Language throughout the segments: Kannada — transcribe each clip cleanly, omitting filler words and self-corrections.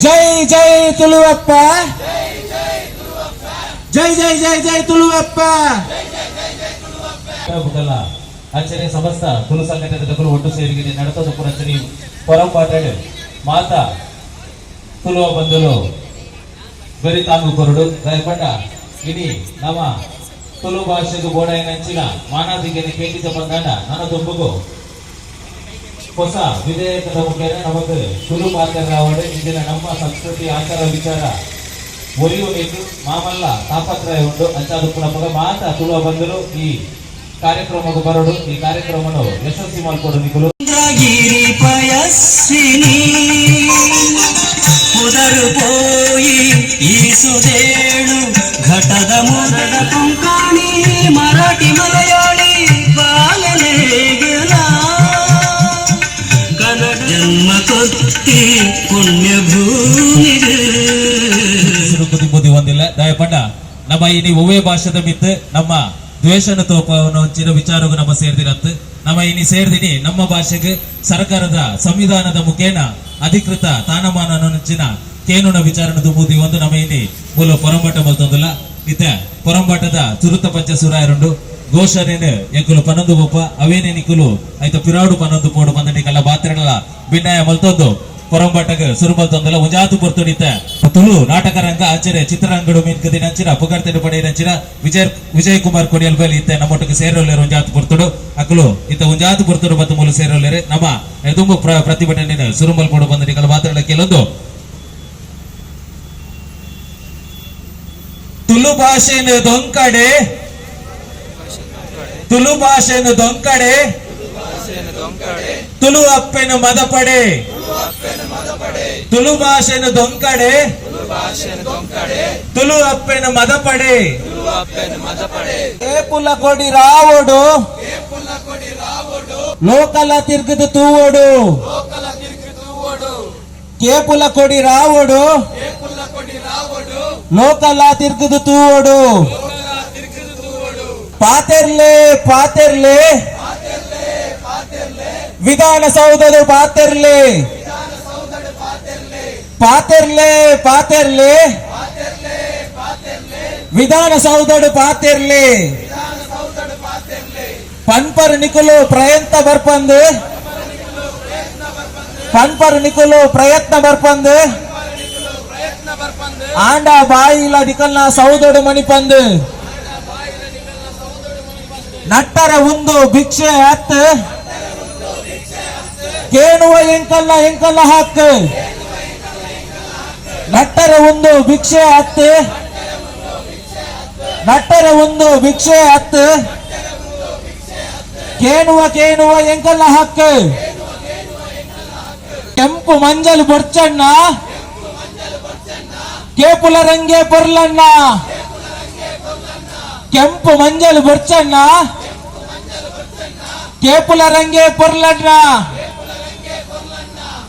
ಜೈ ಜೈ ತುಳುವಪ್ಪ, ಜೈ ಜೈ ಜೈ ಜೈ ತುಳುವಪ್ಪ. ಅಂಚನೆ ಸಮಸ್ತ ತುಳು ಸಂಘಟನೆಗಳು ಒಟ್ಟು ಸೇರಿಗೆ ನಡೆಸೋದು ಪುರಂಚನೆ ಪರಂಪಾಟೆ ಮಾತಾ ತುಳುವ ಬಂಧುಲು ಬರಿ ತಾಂಗು ಕೊರಡು ದಯಪಂಡ ಇಡೀ ನಮ್ಮ ತುಳು ಭಾಷೆಗೂ ಬೋಡಾಯಿನಂಚಿನ ಮಾನದಿಗೆ ಕೇಟಿಸ ಬಂದಾಂಡ ನನ್ನ ದುಂಬುಗು ಹೊಸ ವಿಧೇಯಕದ ಮುಖೇನ ನಮಗೆ ತುಳು ಮಾತನಾಡೋಡೆ ಇಂದಿನ ನಮ್ಮ ಸಂಸ್ಕೃತಿ ಆಚಾರ ವಿಚಾರ ಒಲಿಯು ನೀರು ಮಾಮಲ್ಲ ತಾಪತ್ರಯ ಉಂಟು ಅಂಚಾದ ಪುನಃ ಮಾತ ತುಳುವ ಬಂದರು ಈ ಕಾರ್ಯಕ್ರಮಕ್ಕೆ ಬರೋಡು ಈ ಕಾರ್ಯಕ್ರಮವನ್ನು ಯಶಸ್ವಿ ಮಾಡಿಕೊಡು ನಿಖಲು ಉದರು ಪೋಯಿ ಈಸುದೇಳು ಘಟದ ಮುದದ ಕೊಂಕಾಣಿ ಮರಾಠಿ ಮಲಯಾಳಿ ಬಾಲಲೇಗಲ ಕನ್ನಡ ಜನ್ಮ ಕೊತ್ತಿ ಪುಣ್ಯ ಭೂಮಿಗೆ ಒಂದಿಲ್ಲ ದಯಪಂಡ ನಮ್ಮ ಇನಿ ಒವ್ವೇ ಭಾಷೆದ ಮಿತ್ತು ನಮ್ಮ ದ್ವೇಷನ ತೋಪವನ್ನು ಹಂಚಿನ ವಿಚಾರಗೂ ನಮ್ಮ ಸೇರ್ದಿರತ್ತು ನಮ್ಮ ಇನಿ ಸೇರ್ದಿನಿ ನಮ್ಮ ಭಾಷೆಗೆ ಸರ್ಕಾರದ ಸಂವಿಧಾನದ ಮುಖೇನ ಅಧಿಕೃತ ತಾನಮಾನ ಹಂಚಿನ ಕೇನುನ ವಿಚಾರಣ ದುಂಬುದಿ ಒಂದು ನಮ್ಮ ಇನಿ ಮೂಲ ಪೊರಂಬಾಟ ಮಲ್ತೊಂದಿಲ್ಲ ಇತ್ತೆ ಪೊರಂಬಾಟದ ಚುರುತ ಪಂಚ ಸುರಾಯರುಂಡು ಘೋಷರೇನು ಎಂಕುಲು ಪನ್ನೊಂದು ಒಪ್ಪ ಅವೇನೇ ನಿಕುಲು ಆಯ್ತ ಪಿರಾಡು ಪನ್ನೊಂದು ಪೋಡು ಬಂದನಿಕಲ್ಲ ಬಾತ್ರಗಳ ಭಿನ್ನಾಯ ಮಲ್ತೊಂದು ಪೊರಂಬಾಟಗ ಸುರುಮಲ್ತೊಂದಲ್ಲ ಒಂಜಾತು ಪೊರ್ತುಡಿತ ತುಳು ನಾಟಕ ರಂಗ ಆಚರೆ ಚಿತ್ರರಂಗಡು ಮೀನ್ಕದಿ ನಂಚಿನ ಪುಗಾರ್ತೆಡು ಪಡೆ ನಂಚಿನ ವಿಜಯ್ ಕುಮಾರ್ ಕೊಡಿಯಲ್ ಬಲಿ ಇತ್ತೆ ನಮ್ಮೊಟ್ಟಿಗೆ ಸೇರೋಲ್ಲೇರು ಒಂಜಾತು ಪೊರ್ತುಡು ಅಕಲು ಇತ್ತ ಒಂಜಾತು ಪೊರ್ತುಡು ಮತ್ತು ಮೂಲ ಸೇರೋಲ್ಲೇರೆ ನಮ್ಮ ಎದುಂಬು ಪ್ರತಿಭಟನೆ ಸುರುಮಲ್ ಪೋಡು ಬಂದನಿಕಲ್ಲ ಬಾತ್ರಗಳ ಕೆಲೊಂದು ತುಳು ಭಾಷೆಯನ್ನು ದೊಂಕಡೆ ತುಳು ಭಾಷೆಯನ್ನು ದೊಂಕಡೆ ತುಳು ಅಪ್ಪೆನು ಮದಪಡೆ ತುಳು ಭಾಷೆನು ದೊಂಕಡೆ ತುಳು ಅಪ್ಪೆನು ಮದಪಡೆ ಏಪುಲ ಕೊಡಿ ರಾವೋಡು ಲೋಕಲ ತಿರ್ಗದು ತೂವೋಡು ಕೇಪುಲ ಕೊಡಿ ರಾವೋಡು ಲೋಕಲ ತಿರ್ಗದು ತೂವೋಡು ಪಾತೆರ್ಲೆ ಪಾತೆರ್ಲೆ ವಿಧಾನಸೌಧದ ಪಾತೆರ್ಲೆ ಪಾತೆರ್ಲೆ ಪಾತೆರ್ಲೆ ವಿಧಾನಸೌಧದ ಪಾತೆರ್ಲೆ ಪನ್ಪರ್ ನಿಕುಲು ಪ್ರಯತ್ನ ಬರ್ಪಂದು ಪನ್ಪರ್ ನಿಕುಲು ಪ್ರಯತ್ನ ಬರ್ಪಂದು ಆಂಡ ಬಾಯಿಲ ದಿಕಲ್ನ ಸೌದಡು ಮಣಿಪಂದು ನಟ್ಟರ ಒಂದು ಭಿಕ್ಷೆ ಹತ್ತು ಕೇಳುವ ಎಂಕಲ್ಲ ಎಂಕಲ್ಲ ಹಾಕು ನಟ್ಟರ ಒಂದು ಭಿಕ್ಷೆ ಹತ್ತು ನಟ್ಟರ ಒಂದು ಭಿಕ್ಷೆ ಹತ್ತು ಕೇಳುವ ಕೇಳುವ ಎಂಕಲ್ಲ ಹಾಕು ಕೆಂಪು ಮಂಜಲು ಬೊರ್ಚಣ್ಣ ಕೇಪುಲ ರಂಗೆ ಪೊರ್ಲಣ್ಣ ಕೆಂಪು ಮಂಜಲು ಬೊರ್ಚಣ್ಣ ಕೇಪುಲ ರಂಗೆ ಪೊರ್ಲಣ್ಣ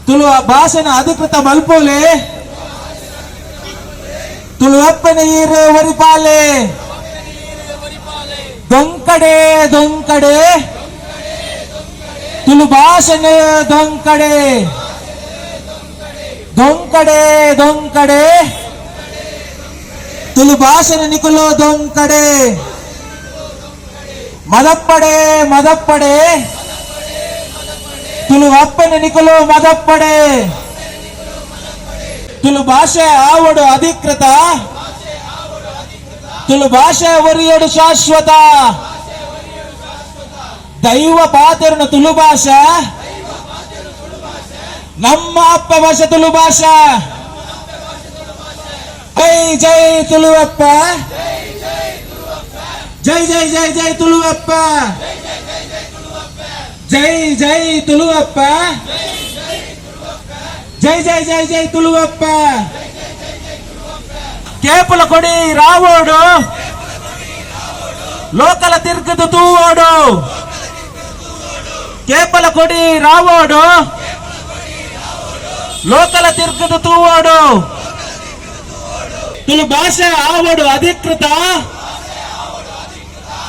ತುಳು ಭಾಷೆನ ಅಧಿಕೃತ ಮಲ್ಪೋಲೆ ತುಳು ಅಪ್ಪನ ಈರು ವರಿಪಾಲೆ ದೊಂಕಡೆ ದೊಂಕಡೆ ತುಳು ಭಾಷೆನ ದೊಂಕಡೆ ದೊಂಕಡೆ ದೊಂಕಡೆ ತುಳು ಭಾಷೆನ ನಿಕುಲು ದೊಂಕಡೆ ಮದಪ್ಪಡೆ ಮದಪ್ಪಡೆ ತುಳು ಅಪ್ಪನ ನಿಕುಲು ಮದಪ್ಪಡೆ ತುಳು ಭಾಷೆ ಆವಡು ಅಧಿಕೃತ ತುಳು ಭಾಷೆ ಒರಿಯೋಡು ಶಾಶ್ವತ ದೈವ ಪಾತೆರನ ತುಳು ಭಾಷೆ ನಮ್ಮ ಅಪ್ಪ ಭಾಷೆ ತುಳು ಭಾಷೆ ಜೈ ಜೈ ತುಳುವಪ್ಪ ಜೈ ಜೈ ಜೈ ಜೈ ತುಳುವಪ್ಪ ಜೈ ಜೈ ತುಳುವಪ್ಪ ಜೈ ಜೈ ಜೈ ಜೈ ತುಳುವಪ್ಪ ಕೇಪುಲ ಕೊಡಿ ರಾವೋಡು ಲೋಕಲ ತಿರ್ಗದು ತೂವೋಡು ಕೇಪಲ ಕೊಡಿ ರಾವೋಡು ಲೋಕಲ ತಿರ್ಗದು ತೂವೋಡು ತುಳು ಭಾಷೆ ಆವಡು ಅಧಿಕೃತ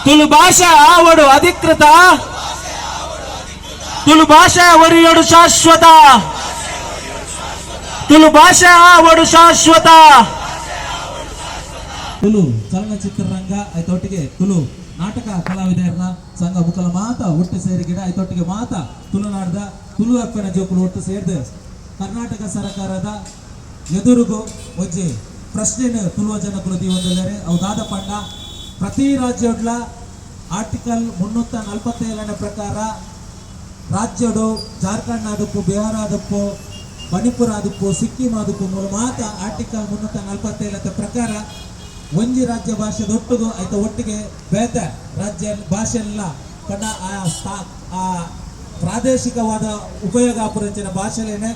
ತುಳು ಭಾಷೆ ಆವಡು ಅಧಿಕೃತ ತುಳು ಭಾಷೆ ಒರಿಯೋಡು ಶಾಶ್ವತ ತುಳು ಭಾಷೆ ಆವಡು ಶಾಶ್ವತ. ತುಳು ಚಲನಚಿತ್ರರಂಗ ಐತೊಟ್ಟಿಗೆ ತುಳು ನಾಟಕ ಕಲಾವಿದರ ಸಂಘ ಮುಖಲ ಮಾತ ಒಟ್ಟು ಸೇರಿ ಗಿಡ ಐತೊಟ್ಟಿಗೆ ಮಾತ ತುಳುನಾಡದ ತುಳು ಅಪ್ಪನ ಜೋಕುಲು ಒಟ್ಟು ಸೇರಿದ ಕರ್ನಾಟಕ ಸರ್ಕಾರದ ಎದುರುಗು ಒಂಜಿ ಪ್ರಶ್ನೆನ ತುಳುವ ಜನಕುಲು ದೀವಂದಲರೆ ಅವು ದಾದ ಪಂಡ ಪ್ರತಿ ರಾಜ್ಯಡ್ಲ ಆರ್ಟಿಕಲ್ 347 ಪ್ರಕಾರ ರಾಜ್ಯಡು ಜಾರ್ಖಂಡ್ ಆದಪ್ಪು ಬಿಹಾರ ಆದಪ್ಪು ಮಣಿಪುರ ಆದಪ್ಪು ಸಿಕ್ಕಿಂ ಆದಪ್ಪು ಮೂಲ ಮಾತ ಆರ್ಟಿಕಲ್ 347 ಪ್ರಕಾರ ಒಂಜಿ ರಾಜ್ಯ ಭಾಷೆದ ಒಟ್ಟಿಗೂ ಆಯ್ತ ಒಟ್ಟಿಗೆ ಬೇತ ರಾಜ್ಯ ಭಾಷೆ ಎಲ್ಲ ಕಡ ಆ ಪ್ರಾದೇಶಿಕವಾದ ಉಪಯೋಗ ಆಪುರಂಚಿನ ಭಾಷೆಲೇನೆ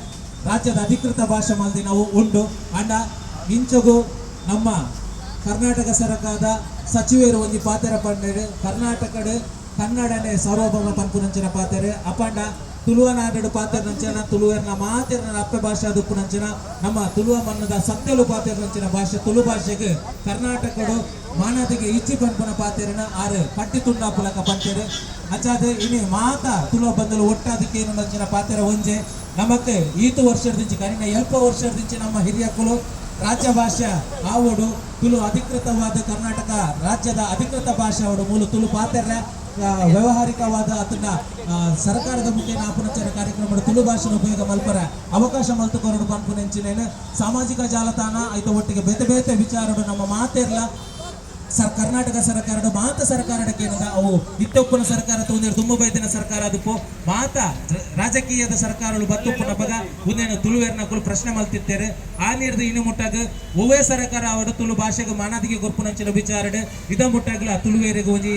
ರಾಜ್ಯದ ಅಧಿಕೃತ ಭಾಷೆ ಮಲ್ದಿ ನಾವು ಉಂಡು ಅಂಡ ಇಂಚಗೂ ನಮ್ಮ ಕರ್ನಾಟಕ ಸರ್ಕಾರದ ಸಚಿವರು ಒಂಜಿ ಪಾತೆರ ಪಂಡರು ಕರ್ನಾಟಕಡ್ ಕನ್ನಡನೆ ಸಾರ್ವಭೌಮ ಪನ್ಪುನಂಚಿನ ಪಾತೆರೆ ಅಪಂಡ ತುಳುವ ನಾಡು ಪಾತೆರ ನಂಚಿನ ತುಳುವರ್ನ ಮಾತೆರ್ನ ಅಪ್ಪ ಭಾಷೆ ದುಪ್ಪು ನಂಚಿನ ನಮ್ಮ ತುಳುವ ಮನ್ನದ ಸತ್ಯಲು ಪಾತೆರ ನಂಚಿನ ಭಾಷೆ ತುಳು ಭಾಷೆಗೆ ಕರ್ನಾಟಕಡು ಮಾನದಿಗೆ ಇಚ್ಚಿ ಪನ್ಪುನ ಪಾತೆರಿನ ಆರು ಪಟ್ಟಿ ತುಂಡಾಪುಲಕ ಪಂತೆರು ಅಚ್ಚಾದ ಇನಿ ಮಾತ ತುಳುವ ಬಂದಲು ಒಟ್ಟಾದಕ್ಕೆ ಏನು ನಂಚಿನ ಪಾತೆರ ಒಂಜೆ ನಮಕ್ಕೆ ಈತು ವರ್ಷದಿಂಚಿ ಕನಿನ ಎಲ್ಪ ವರ್ಷದಿಂಚಿ ನಮ್ಮ ಹಿರಿಯಕ್ಕಳು ರಾಜ್ಯ ಭಾಷೆ ಆವಡು ತುಳು ಅಧಿಕೃತವಾದ ಕರ್ನಾಟಕ ರಾಜ್ಯದ ಅಧಿಕೃತ ಭಾಷೆ ಆವಡು ಮೂಲ ತುಳು ಪಾತೆರ ವ್ಯವಹಾರಿಕವಾದ ಅದನ್ನ ಸರ್ಕಾರದ ಮುಖೇನ ಆಪುನಂಚಿನ ಕಾರ್ಯಕ್ರಮ ತುಳು ಭಾಷೆನ ಉಪಯೋಗ ಮಲ್ಪರ ಅವಕಾಶ ಮಲ್ತುಕೊಂಡು ಪನ್ಪುನೆಂಚಿನೇನು ಸಾಮಾಜಿಕ ಜಾಲತಾಣ ಐತ ಒಟ್ಟಿಗೆ ಬೇತೆ ಬೇತೆ ವಿಚಾರಡು ನಮ್ಮ ಮಾತೆರ್ಲ ಕರ್ನಾಟಕ ಸರ್ಕಾರದ ಮಾತ ಸರ್ಕಾರಕ್ಕೆ ಏನದ ಅವು ಇತ್ತೊಪ್ಪನ ಸರ್ಕಾರ ತೊಂದರೆ ತುಂಬ ಬೈದಿನ ಸರ್ಕಾರ ಅದಕ್ಕೂ ಮಾತ ರಾಜಕೀಯದ ಸರ್ಕಾರಗಳು ಬತ್ತೊಪ್ಪನ ಬಗ ಮುಂದೇನು ತುಳುವೇರ್ನಕ್ಕಳು ಪ್ರಶ್ನೆ ಮಲ್ತಿರ್ತಾರೆ ಆ ನೀರ್ದು ಇನ್ನು ಮುಟ್ಟಾಗ ಒವ್ವೇ ಸರ್ಕಾರ ಅವರು ತುಳು ಭಾಷೆಗೆ ಮಾನದಿಗೆ ಗೊರ್ಪುನಂಚಿನ ವಿಚಾರಡೆ ಇದ ಮುಟ್ಟಾಗಲ ತುಳುವೇರಿಗೆ ಒಂಜಿ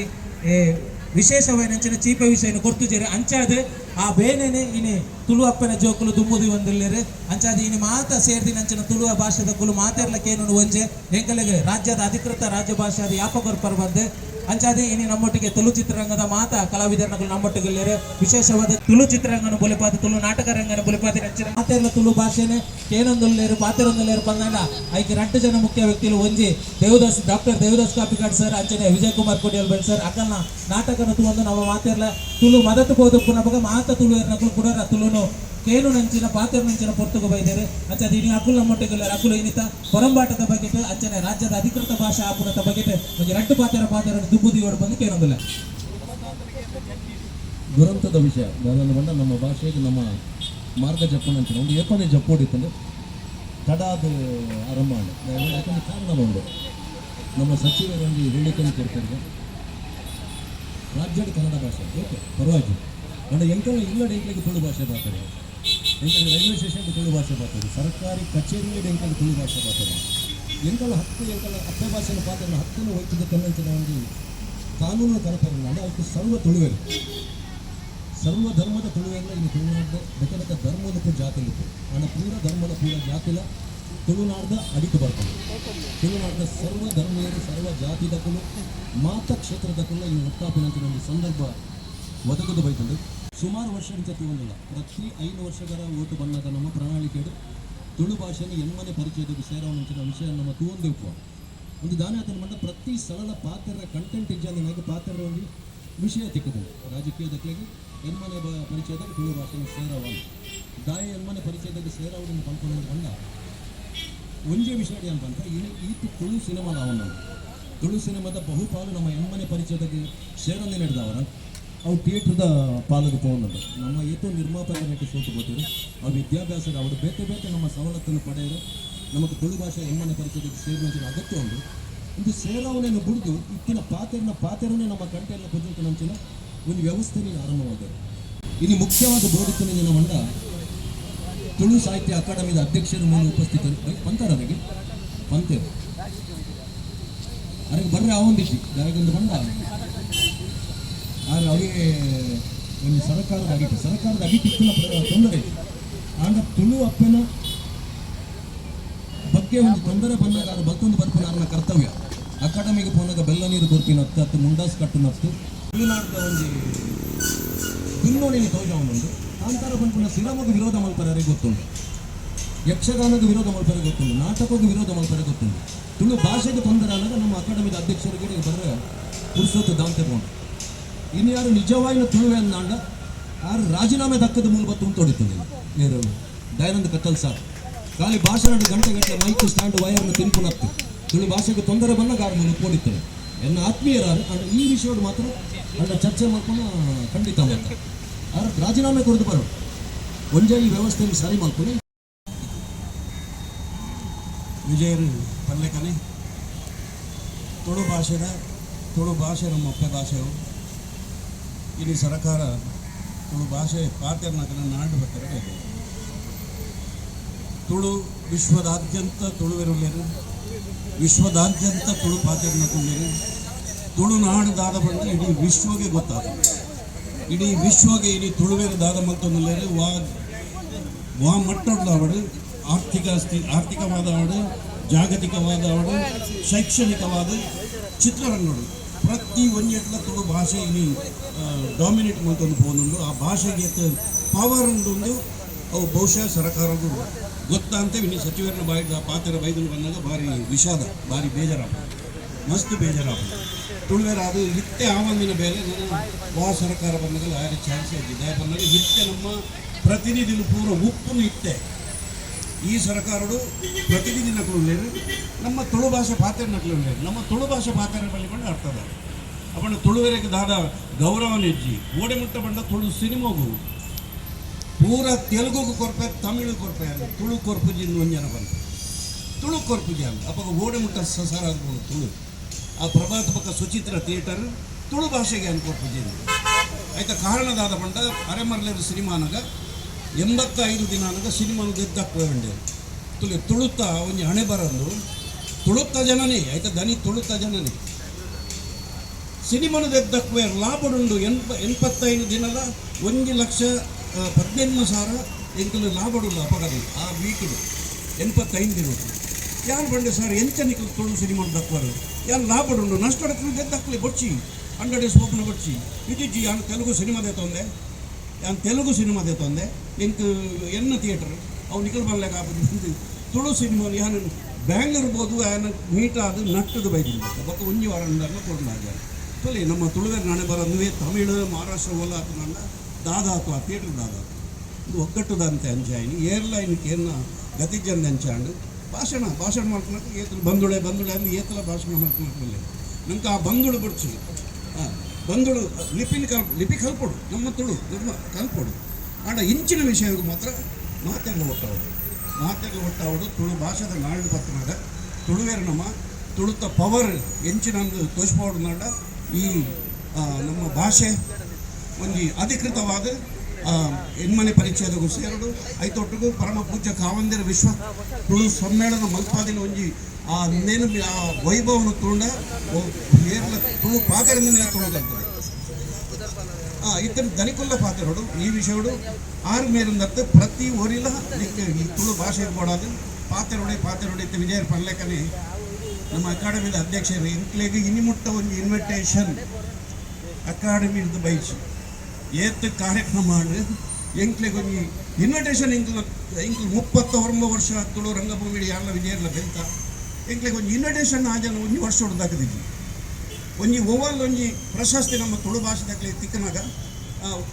ವಿಶೇಷವಾದ ಚೀಪ ವಿಷಯ ಕೊರ್ತುಜೇರಿ ಅಂಚಾದ ಆ ಬೇನೆನೆ ಇನಿ ತುಳು ಅಪ್ಪನ ಜೋಕುಲು ದುಮ್ಮುದಿ ಒಂದಿಲ್ಲೇರು ಅಂಚಾದ ಇನಿ ಮಾತ ಸೇರ್ದಿ ನಂಚಿನ ತುಳುವ ಭಾಷೆದ ಕುಲು ಮಾತೆರ್ಲಕ್ಕೇನು ಒಂಜೆ ಎಂಕಲೆಗೆ ರಾಜ್ಯದ ಅಧಿಕೃತ ರಾಜ್ಯ ಭಾಷೆ ಅದು ಯಾಪಗೊರ್ಪರ್ ಬಂದೆ ಅಂಚಾದೆ ಇನಿ ನಮ್ಮೊಟ್ಟಿಗೆ ತುಳು ಚಿತ್ರರಂಗದ ಮಾತ ಕಲಾವಿದರಗಳು ನಮ್ಮೊಟ್ಟಿಗೆ ವಿಶೇಷವಾದ ತುಳು ಚಿತ್ರರಂಗನ ಬೊಲಿಪಾದ ತುಳು ನಾಟಕ ರಂಗನ ಬೊಲಿಪಾದ ನಂಚಿನ ಮಾತೆರ್ಲ ತುಳು ಭಾಷೆನೆ ಕೇನೊಂದುಲ್ಲೇರು ಪಾತೆರೊಂದುಲ್ಲೇರು ಬಂದಂಡ ಐಕೆ 2 ಜನ ಮುಖ್ಯ ವ್ಯಕ್ತಿಗಳು ಒಂಜಿ ದೇವದಾಸ್ ಡಾಕ್ಟರ್ ದೇವದಾಸ್ ಕಾಪಿಕಾಡ್ ಸರ್ ಅಂಚನೆ ವಿಜಯ್ ಕುಮಾರ್ ಕೋಡಿಯಲ್ ಬೆಳ್ ಸರ್ ಅಕಲ್ನ ನಾಟಕನ ತುವಂದು ನಮ್ಮ ಮಾತೆರ್ಲ ತುಳು ಮದತ್ತು ಬೋದು ಪುನಃ ಬಗ ಮಾತ ತುಳು ಎರ್ನಕಲು ಕೂಡ ತುಳುನು ಕೇನು ನಂಚಿನ ಪಾತೆರ ನಂಚಿನ ಪೊರ್ತುಗು ಬೈದೇರು ಅಂಚದ ಇನಿ ಅಕುಲ್ ನಮ್ಮೊಟ್ಟಿಗೆ ಅಕುಲು ಇನ್ನಿತ ಹೊರಂಬಾಟದ ಬಗೆಟ್ ಅಂಚನೆ ರಾಜ್ಯದ ಅಧಿಕೃತ ಭಾಷೆ ಆಪುನದ ಬಗೆಟ್ ಒಂದು 2 ಪಾತೆರ ದುಬ್ಬುದಿಯೋಡು ಬಂದು ಕೇನೊಂದಿಲ್ಲ ದುರಂತದ ವಿಷಯ ಅದನ್ನು ಬಂದ ನಮ್ಮ ಭಾಷೆಗೆ ನಮ್ಮ ಮಾರ್ಗ ಜಪ್ಪನಂಚಿನ ಒಂದು ಏಪನೆ ಜಪ್ಪೋಡಿತ್ತಂದ್ರೆ ತಡಾದ ಆರಂಭ ಯಾಕಂದ್ರೆ ಕಾರಣ ಉಂಟು ನಮ್ಮ ಸಚಿವರೊಂದು ಹೇಳಿಕೆಯನ್ನು ಕೊಡ್ತಾರೆ ರಾಜ್ಯದ ಕನ್ನಡ ಭಾಷೆ ಓಕೆ ಪರವಾಗಿ ಅಂಡ್ ಎಂಕಲ್ ಇಲ್ಲಡೆ ಎಂಕಲಿಗೆ ತುಳು ಭಾಷೆ ಬರ್ತಾರೆ ಎಂಕಲ್ ರೈಲ್ವೆ ಸ್ಟೇಷನ್ಗೆ ತುಳು ಭಾಷೆ ಬರ್ತಾರೆ ಸರ್ಕಾರಿ ಕಚೇರಿಯಲ್ಲಿ ಎಂಕಲ್ ತುಳು ಭಾಷೆ ಬರ್ತಾರೆ ಎಂಕಲ್ ಹಕ್ಕು ಎಂಕಲ್ ಅಪ್ಪೆ ಭಾಷೆನ ಪಾತ್ರ ಹಕ್ಕನ್ನು ವಹಿಸಿದ ಕನ್ನಂಚಿನ ಒಂದು ಕಾನೂನು ಕಲ್ಪನೆ ಅಂದರೆ ಅದಕ್ಕೆ ಸರ್ವ ತುಳುವೆರು ಸರ್ವ ಧರ್ಮದ ತುಳುವೆಲ್ಲ ಇನ್ನು ತುಳುನಾಡ್ದ ಬೇಕಾದ ಧರ್ಮದ ಜಾತಿಲಿತ್ತು ಅಂದರೆ ಪೂರ ಧರ್ಮದ ಪೂರ ಜಾತಿಲ ತುಳುನಾಡ್ದ ಅಡಿತು ಬರ್ತದೆ ತುಳುನಾಡ್ದ ಸರ್ವ ಧರ್ಮೀಯರು ಸರ್ವ ಜಾತಿದ ಕುಲು ಮಾತ ಕ್ಷೇತ್ರದ ಕುಲ ಈ ಒಟ್ಟಾಪಿನಂಚಿನ ಒಂದು ಸಂದರ್ಭ ಒದಗದು ಬೈತಂದು ಸುಮಾರು ವರ್ಷದಿಂದ ತಗೊಂಡಿಲ್ಲ ಪ್ರತಿ 5 ವರ್ಷಗಳ ಓಟು ಬಂದಾಗ ನಮ್ಮ ಪ್ರಣಾಳಿಕೆಡು ತುಳು ಭಾಷೆಯನ್ನು ಎಮ್ಮನೆ ಪರಿಚಯದ ಸೇರವನಂಚಿನ ವಿಷಯ ನಮ್ಮ ತೂಂದೆಪ್ಪ ಒಂದು ದಾನ ಆತನ ಮಂಡ ಪ್ರತಿ ಸ್ಥಳದ ಪಾತ್ರದ ಕಂಟೆಂಟ್ ಇಜ್ಜಾಂದ ನನಗೆ ಪಾತ್ರದ ಒಂದು ವಿಷಯ ತಿಕ್ಕದು ರಾಜಕೀಯದಕ್ಕೆ ಎಮ್ಮನೆ ಪರಿಚಯದಲ್ಲಿ ತುಳು ಭಾಷೆಯನ್ನು ಸೇರವನು ದಾಯ ಎಮ್ಮನೆ ಪರಿಚಯದಲ್ಲಿ ಸೇರವನನ್ನು ಪಂಪನ ಬಂದ ಒಂಜೆ ವಿಷಯ ಏನಂತ ಈತು ತುಳು ಸಿನಿಮಾ ಅವನು ತುಳು ಸಿನಿಮಾದ ಬಹುಪಾಲು ನಮ್ಮ ಎಮ್ಮನೆ ಪರಿಚಯದಲ್ಲಿ ಸೇರನ್ನೇ ನಡೆದವರ ಅವು ಥಿಯೇಟ್ರದ ಪಾಲುಗೆ ತಗೊಂಡು ನಮ್ಮ ಏತೋ ನಿರ್ಮಾಪಕರಿಗೆ ಸೋತು ಗೊತ್ತಿರು ಅವು ವಿದ್ಯಾಭ್ಯಾಸದ ಅವರು ಬೇತೆ ಬೇತೆ ನಮ್ಮ ಸವಲತ್ತನ್ನು ಪಡೆಯಲು ನಮಗೆ ತುಳು ಭಾಷೆ ಎಮ್ಮನೆ ಪರಿಚಯಕ್ಕೆ ಸೇರಿನ ಅಗತ್ಯ ಉಂಟು ಒಂದು ಸೇರಾವಣೆಯನ್ನು ಬಿಡಿದು ಇತ್ತಿನ ಪಾತೆರನೇ ನಮ್ಮ ಕಂಟೆಲ್ಲ ಪುಜಂತ ನಂಚಿನ ಒಂದು ವ್ಯವಸ್ಥೆನೇ ಆರಂಭವಾಗಿದೆ ಇಲ್ಲಿ ಮುಖ್ಯವಾದ ಬೋಧಿತನ ಮಂಡ ತುಳು ಸಾಹಿತ್ಯ ಅಕಾಡೆಮಿದ ಅಧ್ಯಕ್ಷರ ಮೇಲೆ ಉಪಸ್ಥಿತರು ಪಂತಾರರಿಗೆ ಪಂತೇರು ಅದಕ್ಕೆ ಬರ್ರೆ ಅವೊಂದಿಟ್ಟು ಯಾಕಂದ್ರೆ ಬಂದ ಆದರೆ ಅವರಿಗೆ ಒಂದು ಸರ್ಕಾರದ ಅಗಿಟ್ಟಿನ ತೊಂದರೆ ಆಂಡ ತುಳು ಅಪ್ಪನ ಬಗ್ಗೆ ಒಂದು ತೊಂದರೆ ಬಂದಾಗ ಅದು ಬಲ್ತೊಂದು ಬರ್ಪಿನ ಅವನ ಕರ್ತವ್ಯ ಅಕಾಡೆಮಿಗೆ ಪೋನಾಗ ಬೆಲ್ಲ ನೀರು ಕೊರ್ಪಿನ ಹತ್ತು ಮುಂಡಾಸ್ ಕಟ್ಟಿನತ್ತು ತುಳುನಾಡದ ಒಂದು ದುನ್ನೋಣಿನ ತೋಜವನೊಂದು ಕಾಂತಾರ ಬಂದ್ಪುನ ಸಿನಿಮಾಗೂ ವಿರೋಧ ಮಲ್ಪರೇ ಗೊತ್ತುಂಟು ಯಕ್ಷಗಾನದ ವಿರೋಧ ಮಲ್ಪರೆ ಗೊತ್ತುಂಟು ನಾಟಕಕ್ಕೂ ವಿರೋಧ ಮಲ್ಪರೆ ಗೊತ್ತುಂಟು ತುಳು ಭಾಷೆಗೆ ತೊಂದರೆ ಅನ್ನೋದು ನಮ್ಮ ಅಕಾಡೆಮಿದ ಅಧ್ಯಕ್ಷರಿಗೆ ಬರೋ ಪುರುಷೋತ್ತು ದಾಂತೆ ತಗೊಂಡು ಇನ್ನು ಯಾರು ನಿಜವಾಯಿನ ತುಳುವೆ ಅಂದಾಂಡ ಯಾರು ರಾಜೀನಾಮೆ ದಕ್ಕದ ಮೂಲಕ ತುಂಬಿತೊಡಿತದೆ ಯಾರು ದಯಾನಂದ ಕತ್ತಲ್ ಸರ್ ಖಾಲಿ ಭಾಷಣ ಗಂಟೆ ಮೈಕ್ ಸ್ಟ್ಯಾಂಡ್ ವೈರ್ನ ತಿನ್ಪುನತ್ತು ತುಳು ಭಾಷೆಗೆ ತೊಂದರೆ ಬಂದ ಗಾರ್ಮನ್ನು ಪೋಡಿತಾರೆ ಎನ್ನ ಆತ್ಮೀಯರಾರು ಅಂಡ್ ಈ ವಿಷಯದ ಮಾತ್ರ ಅಂಡ ಚರ್ಚೆ ಮಾಡ್ಕೊಂಡು ಖಂಡಿತ ಮಾತ್ರ ಅವ್ರ ರಾಜೀನಾಮೆ ಕೊಡದು ಬರೋ ಒಂದೇ ಈ ವ್ಯವಸ್ಥೆಯಲ್ಲಿ ಸರಿ ಮಾಡ್ಕೊಂಡು ವಿಜಯರು ಪಲ್ಲೆಕನೆ ತುಳು ಭಾಷೆ ನಮ್ಮ ಅಪ್ಪ ಭಾಷೆಯು ಇಲ್ಲಿ ಸರ್ಕಾರ ತುಳು ಭಾಷೆ ಪಾತ್ರನ ನಾಡು ಬರ್ತಾರೆ ಬೇಕು ತುಳು ವಿಶ್ವದಾದ್ಯಂತ ತುಳುವೆರುಳ್ಳೇರು ವಿಶ್ವದಾದ್ಯಂತ ತುಳು ಪಾತ್ರನ ತುಂಬೇರು ತುಳುನಾಡು ದಾದ ಬಂದು ಇಡೀ ವಿಶ್ವಗೆ ಗೊತ್ತಾದ ಇಡೀ ವಿಶ್ವಗೆ ಇಡೀ ತುಳುವೇರು ದಾದ ಮತ್ತೊಂದು ವಾ ಮಟ್ಟದ ಅವಡು ಆರ್ಥಿಕವಾದ ಅವಡು ಜಾಗತಿಕವಾದ ಅವಡು ಶೈಕ್ಷಣಿಕವಾದ ಚಿತ್ರರಂಗಗಳು ಪ್ರತಿ ಒಂದೆಟ್ಲ ತುಳು ಭಾಷೆ ಇಲ್ಲಿ ಡಾಮಿನೇಟ್ ಮಾಡ್ಕೊಂಡು ಹೋಗುದು ಆ ಭಾಷೆಗೆ ಪವರ್ ಒಂದು ಅವು ಬಹುಶಃ ಸರ್ಕಾರದ್ದು ಗೊತ್ತಂತ ಇನ್ನು ಸಚಿವರನ್ನ ಪಾತ್ರ ಬೈದಲು ಬಂದಾಗ ಭಾರಿ ವಿಷಾದ ಭಾರಿ ಬೇಜಾರಾಪ ಮಸ್ತ್ ಬೇಜಾರಾಪ ತುಳುವೇರ ಅದು ಇತ್ತೆ ಆವಂದಿನ ಬೇಲೆ ವಾ ಸರ್ಕಾರ ಬಂದಾಗ ಯಾರು ಚಾನ್ಸ್ ಆಗಿದೆ ಬಂದಾಗ ಇತ್ತೆ ನಮ್ಮ ಪ್ರತಿನಿಧಿಗಳು ಪೂರ ಉಪ್ಪು ಇತ್ತೆ ಈ ಸರ್ಕಾರಗಳು ಪ್ರತಿನಿಧಿ ನಕಲು ನಮ್ಮ ತುಳು ಭಾಷೆ ಪಾತ್ರ ನಕಲು ನಮ್ಮ ತುಳು ಭಾಷೆ ಪಾತ್ರ ಬಳಿಕೊಂಡು ಅರ್ಥದ ಅಪ್ಪಣ್ಣ ತುಳುವೆರೆಗೆ ದಾದ ಗೌರವ ನೆಜ್ಜಿ ಓಡೆ ಮುಟ್ಟ ಬಂದ ತುಳು ಸಿನಿಮಾಗು ಪೂರ ತೆಲುಗುಗೂ ಕೊರ್ಪೆ ತಮಿಳು ಕೊರ್ಪೆ ತುಳು ಕೊರ್ಪುಜಿ ಒಂಜನ ಬಂತು ತುಳು ಕೊರ್ಪುಜಿ ಅಲ್ಲ ಅಪ್ಪ ಓಡೆ ಮುಟ್ಟ ಸಸಾರ ತುಳು ಆ ಪ್ರಭಾತ ಪಕ್ಕ ಸುಚಿತ್ರ ಥಿಯೇಟರ್ ತುಳು ಭಾಷೆಗೆ ಅನ್ಕೊರ್ಪುಜಿ ಆಯ್ತಾ ಕಾರಣದಾದ ಬಂಡ ಅರೆಮರ್ಲೇರು ಸಿನಿಮಾನಾಗ 85 ದಿನಾನಾಗ ಸಿನಿಮಾನ ಗೆದ್ದಾಕ್ಕೊಂಡೆ ತುಳುತ್ತ ಒಂಜಿ ಹಣೆ ಬರಲು ತುಳುತ್ತ ಜನನೇ ಆಯ್ತಾ ದನಿ ತುಳುತ್ತ ಜನನೇ ಸಿನಿಮಾನ ಗೆದ್ದಕ್ವೆ ಲಾಭಡುಂಡು 85 ದಿನದ 1,18,000 ಎಂಕಲು ಲಾಭಡುಲ್ಲ ಅಪಗದಿ ಆ ವೀಕ್ಡು 85 ದಿನ ಯಾರು ಬಂಡೆ ಸರ್ ಎಂಚನಿಕಲು ತುಳು ಸಿನಿಮಾ ದಕ್ವರು ಯಾರು ಲಾಭಡುಂಡು ನಷ್ಟಡಕ್ಕಲು ಗೆದ್ದಕ್ಲೆ ಬೊಚ್ಚಿ 100 days ಓಪನ್ ಬೊಚ್ಚಿ ಇಜಿಜಿ ಯಾನು ತೆಲುಗು ಸಿನಿಮಾದೇ ತೊಂದೆ ಯಾನು ತೆಲುಗು ಸಿನಿಮಾದೇ ತೊಂದೆ ಎಂಕ್ ಎನ್ನ ಥಿಯೇಟರ್ ಅವು ನಿಕಲ್ ಬರ್ಲೇಕ ಬಂದು ತುಳು ಸಿನಿಮಾ ಯಾನು ಬ್ಯಾಂಗ್ಳೂರ್ ಬೋದು ಯಾನು ಮೀಟ್ ಅದು ನಟ್ಟದು ಬೈದಿಲ್ಲ ಬೊಕ್ಕ ಒಂಜಿ ವಾರ ಕೊಡ್ಲಾಗ ತೊಲೆ ನಮ್ಮ ತುಳುವೇರು ನಾಣೆ ಬರೋದುವೆ ತಮಿಳು ಮಹಾರಾಷ್ಟ್ರ ಓಲ ಆತನಲ್ಲ ದಾದಾತು ಆ ಥಿಯೇಟ್ರ್ ದಾದಾತು ಇದು ಒಗ್ಗಟ್ಟುದಂತೆ ಅಂಚಾಯಿನಿ ಏರ್ಲೈನ್ಗೆ ಏನ ಗತಿಜಂದ ಅಂಚಾಂಡು ಭಾಷಣ ಮಾಡ್ಕೊಳಕ್ಕೆ ಏತಲು ಬಂದುಳೆ ಅಂದ್ರೆ ಏತಲ ಭಾಷಣ ಮಾಡ್ಕೊಳಕ್ಕೆ ನಮ್ಗೆ ಆ ಬಂದುಳು ಬಡ್ಚು ಬಂದುಳು ಲಿಪಿ ಕಲ್ಪೊಡು ನಮ್ಮ ತುಳು ನಮ್ಮ ಕಲ್ಪೊಡು ಆಂಡ ಇಂಚಿನ ವಿಷಯಕ್ಕೆ ಮಾತ್ರ ಮಾತೆಲ್ಲ ಒಟ್ಟಾವಡು ತುಳು ಭಾಷೆದ ನಾಡು ಪತ್ರನಾಗ ತುಳುವೇರು ನಮ್ಮ ತುಳುತ್ತ ಪವರ್ ಎಂಚಿನಂದು ತೋರಿಸ್ಬೋದು ನಾಡ ಈ ನಮ್ಮ ಭಾಷೆ ಒಂದು ಅಧಿಕೃತವಾದ ಹೆಣ್ಮನೆ ಪರಿಚಯದಗೂ ಸೇರಡು ಐತೊಟ್ಟಿಗೂ ಪರಮ ಪೂಜ್ಯ ಕಾವಂದಿರ ವಿಶ್ವ ತುಳು ಸಮ್ಮೇಳನ ಮಲ್ಪಾದಿನ ಒಂಜಿ ಆ ನೇನು ಆ ವೈಭವನ ತುಳುಂಡ ಏರ್ಲ ತುಳು ಪಾಕರಿಂದ ತುಳುಗಂತದೆ ಇத்தನೆ ದನಿಕುಲ್ಲ ಪಾತ್ರಗಳು ಈ ವಿಷಯಗಳು ಆರು ಮೇಲಿಂದತ್ತು ಪ್ರತಿ ಊರಿಲ ಈ ತುಳು ಭಾಷೆ ಕೊಡೋದು ಪಾತ್ರೊಡೆ ವಿಜಯರ ಪರ್ಲೇಕನೆ ನಮ್ಮ ಅಕಾಡೆಮಿದ ಅಧ್ಯಕ್ಷರು ಇಂಕ್ಲೆಗೆ ಇನ್ನಿಮುಟ್ಟ ಒಂದು ಇನ್ವಿಟೇಷನ್ ಅಕಾಡೆಮಿದು ಬೈಚು ಏತ್ ಕಾರ್ಯಕ್ರಮ ಮಾಡಿ ಎಂಕ್ಲೆಗೆ ಒಂದು ಇನ್ವಿಟೇಷನ್ ಇಂಕ್ಲು 30 ವರ್ಷ ತುಳು ರಂಗಭೂಮಿ ಎಲ್ಲ ವಿಜಯರ್ಲ ಬೆಂತ ಎಂಕ್ಲೆಗೆ ಒಂದು ಇನ್ವಿಟೇಷನ್ ಆಜನ ಒಂದು ವರ್ಷ ಹೊಡೆದಾಕದಿದ್ವಿ ಒಂಜಿ ಓವಲ್ ಒಂಜಿ ಪ್ರಶಸ್ತಿ ನಮ್ಮ ತುಳು ಭಾಷೆದಾಗಲಿ ತಿಕ್ಕನಾಗ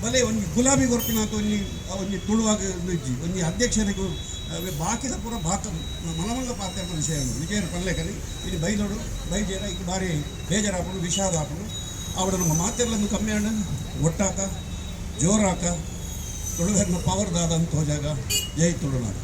ಬಲೆ ಒಂಜಿ ಗುಲಾಬಿ ಗೊರ್ಪಿನಾಗ ಒಂಜಿ ತುಳುವಾಗ ಇಜ್ಜಿ ಒಂಜಿ ಅಧ್ಯಕ್ಷರಿಗೂ ಬಾಕಿದ ಪೂರ ಮನಮಂಗ ಪಾತ್ರ ವಿಷಯ ವಿಜಯರ ಪಲ್ಲೆಕರಿ ಇಲ್ಲಿ ಬೈದೋಡು ಬೈಜೇರ ಈಗ ಬಾರಿ ಬೇಜಾರಾಪಡು ವಿಷಾದ ಆಪಡು ಅವಡ ನಮ್ಮ ಮಾತೆಲ್ಲನ್ನು ಕಮ್ಮಿ ಆಡ ಒಟ್ಟಾಕ ಜೋರಾಕ ತುಳುವೆರ್ನ ಪವರ್ ದಾದ ಅಂತ ಹೋದಾಗ ಜೈ ತುಳುನಾಡು.